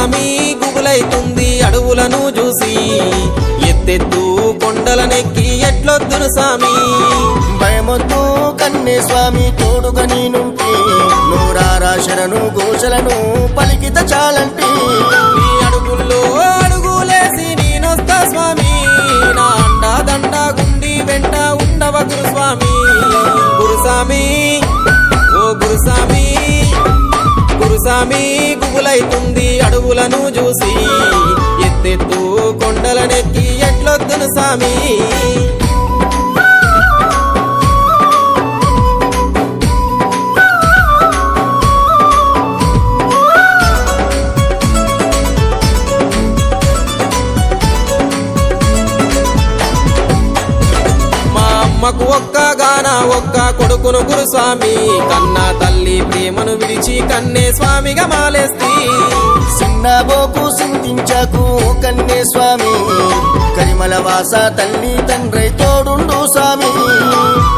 గురుసామి గుబులైతుంది అడవులను చూసి ఎత్తెత్తు కొండలనెక్కి ఎట్లొద్దును సామి భయమొద్దు కన్నే స్వామి తోడుగా నేనుంటే నూరారా శరణు ఘోషలను పలికిత చాలంటే నీ అడుగుల్లో అడుగులేసి నేనొస్తా స్వామి నా అండా దండ గుండి వెంట ఉండవ గురుస్వామి గురుసామి ఓ గురుసామి గురుసామి గుబులైతుంది అడవులను చూసి ఎత్తెత్తు కొండలనెక్కి ఎట్లొద్దును సామి అమ్మకు ఒక్కగాన ఒక్క కొడుకును గురుస్వామి కన్నా తల్లి ప్రేమను విడిచి కన్నే స్వామిగా మాలేస్తి సిన్నబోకు సింతించకు కన్నే స్వామి కరిమల వాస తల్లి తండ్రి తోడుండు స్వామి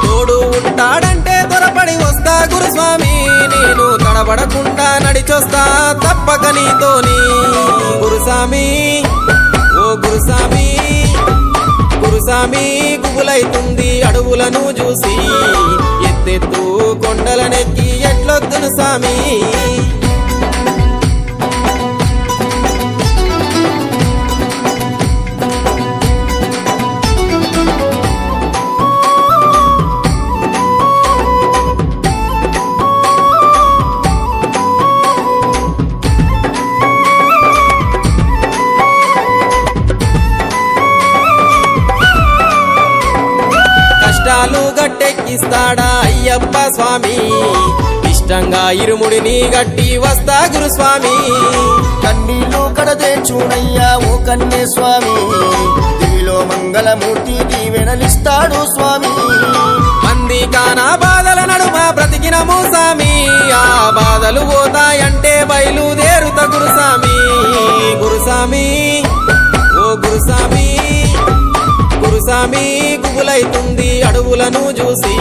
తోడు ఉంటాడంటే త్వరపడి వస్తా గురుస్వామి నేను తడబడకుండా నడిచొస్తా తప్పక నీతోని గురుస్వామి ఓ గురుస్వామి గురుసామి గుబులైతుంది అడవులను చూసి ఎత్తెత్తు కొండలనెక్కి ఎట్లొద్దును సామి కష్టాలు గట్టెక్కిస్తాడా అయ్యప్ప స్వామి ఇష్టంగా ఇరుముడిని గట్టి వస్తా గురుస్వామి కన్నీళ్ళు కడదే చూడయ్యా ఓ కన్నే స్వామి దివిలో మంగళమూర్తి దీవెనలిస్తాడు స్వామి మంది కానా బాధల నడుమ బ్రతికినము సామి ఆ బాధలు పోతాయంటే బయలుదేరుత గురుస్వామి గురుస్వామి ఓ గురుస్వామి గురుసామి గుబులైతుంది అడవులను చూసి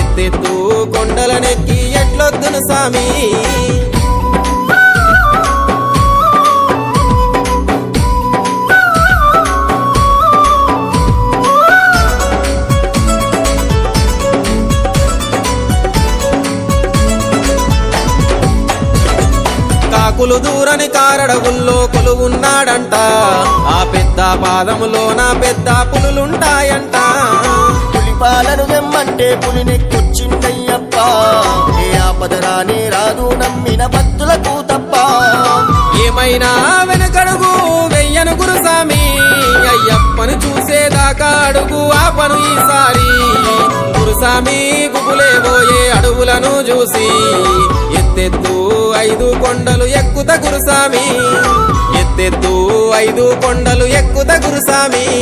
ఎత్తెత్తు కొండలనెక్కి ఎట్లొద్దును సామి కాకులు దూరని కారడవుల్లో కొలువున్నాడంట ఆ పెద్ద పాదములో నా పెద్ద పులులుంటాయంట పులిపాలను వెమ్మంటే పులినెక్కొచ్చిందయ్యప్ప ఏ ఆపదరాని రాదు నమ్మిన భక్తులకు తప్ప ఏమైనా వెనకడుగు వెయ్యను గురుసామి అయ్యప్పను చూసేదాకా అడుగు ఆపను ఈసారి గురుసామి గుబులేబోయే అడవులను చూసి ఎత్తెత్తు 5 కొండలు ఎక్కుత గురుసామి ఎత్తెత్తు 5 కొండలు ఎక్కుత గురుసామి